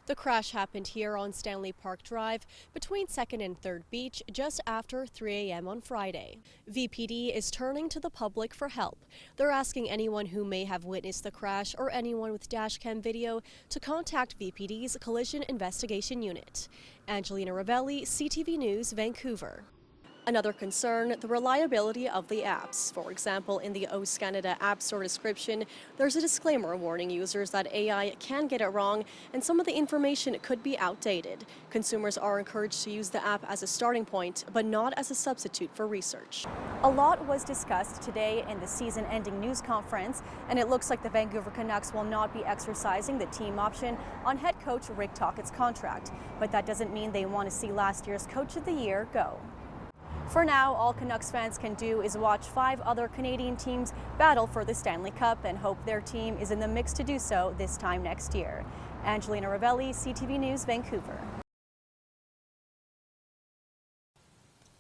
The crash happened here on Stanley Park Drive between 2nd and 3rd Beach just after 3 a.m. on Friday. VPD is turning to the public for help. They're asking anyone who may have witnessed the crash or anyone with dashcam video to contact VPD's Collision Investigation Unit. Angelina Ravelli, CTV News, Vancouver. Another concern, the reliability of the apps. For example, in the OS Canada App Store description, there's a disclaimer warning users that AI can get it wrong and some of the information could be outdated. Consumers are encouraged to use the app as a starting point, but not as a substitute for research. A lot was discussed today in the season-ending news conference, and it looks like the Vancouver Canucks will not be exercising the team option on head coach Rick Tocchet's contract. But that doesn't mean they want to see last year's Coach of the Year go. For now, all Canucks fans can do is watch 5 other Canadian teams battle for the Stanley Cup and hope their team is in the mix to do so this time next year. Angelina Ravelli, CTV News, Vancouver.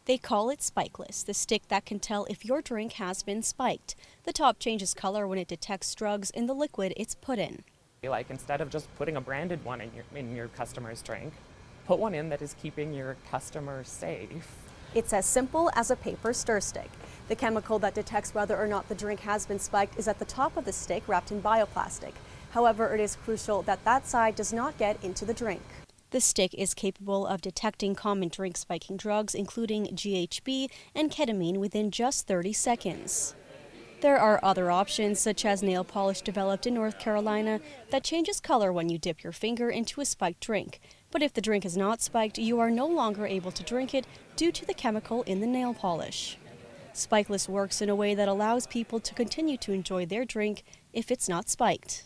They call it spikeless, the stick that can tell if your drink has been spiked. The top changes color when it detects drugs in the liquid it's put in. Like, instead of just putting a branded one in your customer's drink, put one in that is keeping your customer safe. It's as simple as a paper stir stick. The chemical that detects whether or not the drink has been spiked is at the top of the stick wrapped in bioplastic. However, it is crucial that that side does not get into the drink. The stick is capable of detecting common drink spiking drugs, including GHB and ketamine, within just 30 seconds. There are other options, such as nail polish developed in North Carolina, that changes color when you dip your finger into a spiked drink. But if the drink is not spiked, you are no longer able to drink it due to the chemical in the nail polish. Spikeless works in a way that allows people to continue to enjoy their drink if it's not spiked.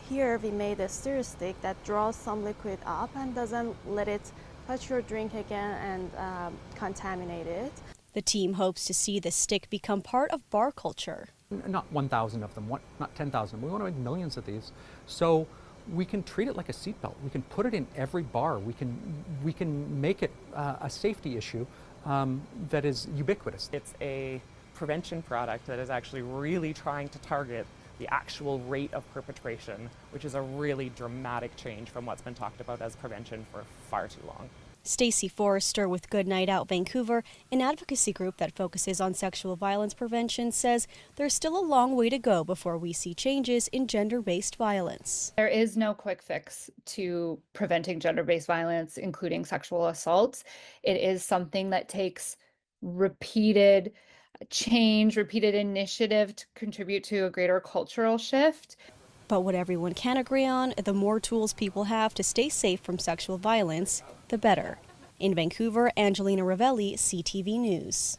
Here we made a stir stick that draws some liquid up and doesn't let it touch your drink again and contaminate it. The team hopes to see the stick become part of bar culture. Not 1,000 of them, not 10,000. We want to make millions of these. So we can treat it like a seatbelt. We can put it in every bar. We can make it a safety issue that is ubiquitous. It's a prevention product that is actually really trying to target the actual rate of perpetration, which is a really dramatic change from what's been talked about as prevention for far too long. Stacey Forrester with Good Night Out Vancouver, an advocacy group that focuses on sexual violence prevention, says there's still a long way to go before we see changes in gender-based violence. There is no quick fix to preventing gender-based violence, including sexual assaults. It is something that takes repeated change, repeated initiative to contribute to a greater cultural shift. But what everyone can agree on, the more tools people have to stay safe from sexual violence, the better. In Vancouver, Angelina Ravelli, CTV News.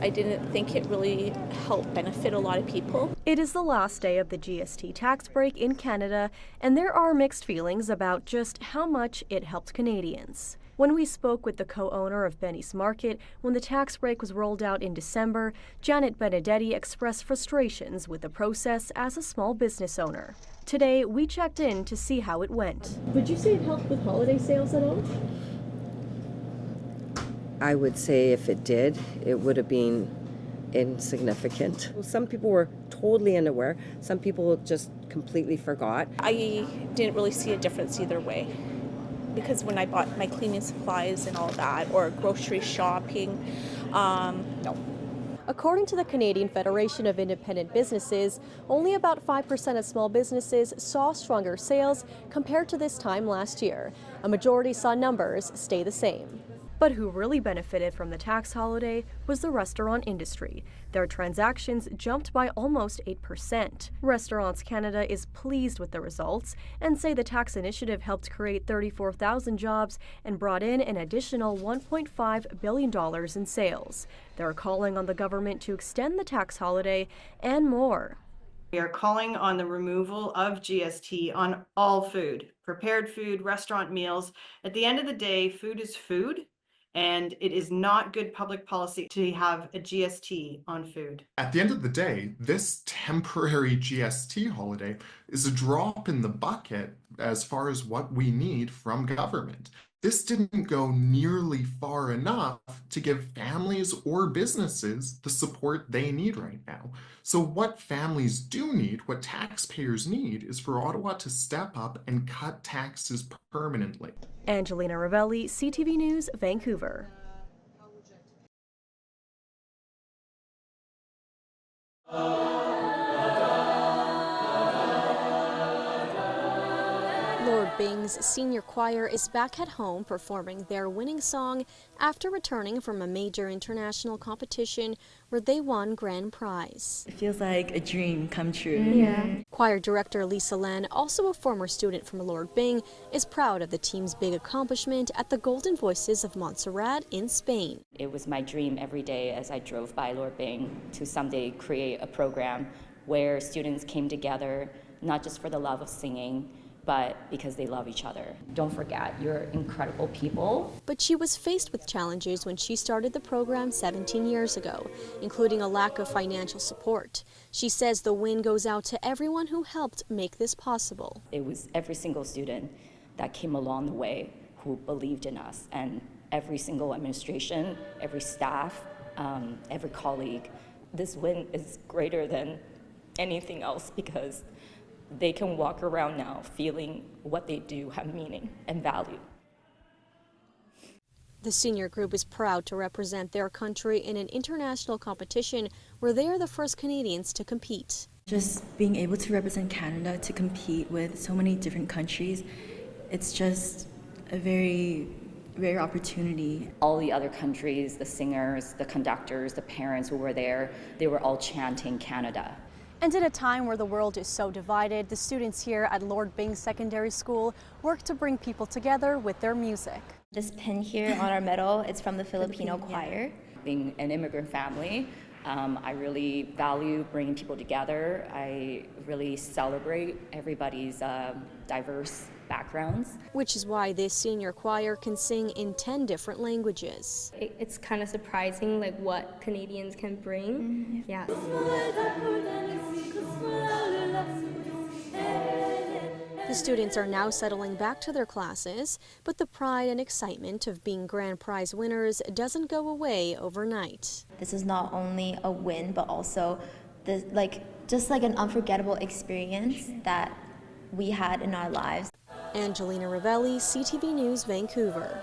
I didn't think it really helped benefit a lot of people. It is the last day of the GST tax break in Canada, and there are mixed feelings about just how much it helped Canadians. When we spoke with the co-owner of Benny's Market when the tax break was rolled out in December, Janet Benedetti expressed frustrations with the process as a small business owner. Today, we checked in to see how it went. Would you say it helped with holiday sales at all? I would say if it did, it would have been insignificant. Some people were totally unaware. Some people just completely forgot. I didn't really see a difference either way, because when I bought my cleaning supplies and all that, or grocery shopping, no. According to the Canadian Federation of Independent Businesses, only about 5% of small businesses saw stronger sales compared to this time last year. A majority saw numbers stay the same. But who really benefited from the tax holiday was the restaurant industry. Their transactions jumped by almost 8%. Restaurants Canada is pleased with the results and say the tax initiative helped create 34,000 jobs and brought in an additional $1.5 billion in sales. They're calling on the government to extend the tax holiday and more. We are calling on the removal of GST on all food, prepared food, restaurant meals. At the end of the day, food is food. And it is not good public policy to have a GST on food. At the end of the day, this temporary GST holiday is a drop in the bucket as far as what we need from government. This didn't go nearly far enough to give families or businesses the support they need right now. So what families do need, what taxpayers need, is for Ottawa to step up and cut taxes permanently. Angelina Ravelli, CTV News, Vancouver. Lord Bing's senior choir is back at home performing their winning song after returning from a major international competition where they won grand prize. It feels like a dream come true. Yeah. Choir director Lisa Len, also a former student from Lord Bing, is proud of the team's big accomplishment at the Golden Voices of Montserrat in Spain. It was my dream every day as I drove by Lord Bing to someday create a program where students came together, not just for the love of singing, but because they love each other. Don't forget, you're incredible people. But she was faced with challenges when she started the program 17 years ago, including a lack of financial support. She says the win goes out to everyone who helped make this possible. It was every single student that came along the way who believed in us, and every single administration, every staff, every colleague. This win is greater than anything else because they can walk around now feeling what they do have meaning and value. The senior group is proud to represent their country in an international competition where they are the first Canadians to compete. Just being able to represent Canada, to compete with so many different countries, it's just a very rare opportunity. All the other countries, the singers, the conductors, the parents who were there, they were all chanting Canada. And at a time where the world is so divided, the students here at Lord Bing Secondary School work to bring people together with their music. This pin here on our medal, it's from the Filipino choir. Being an immigrant family, I really value bringing people together. I really celebrate everybody's diverse backgrounds. Which is why this senior choir can sing in 10 different languages. It's kind of surprising like what Canadians can bring. Yeah. The students are now settling back to their classes, but the pride and excitement of being grand prize winners doesn't go away overnight. This is not only a win, but also just like an unforgettable experience that we had in our lives. Angelina Ravelli, CTV News, Vancouver.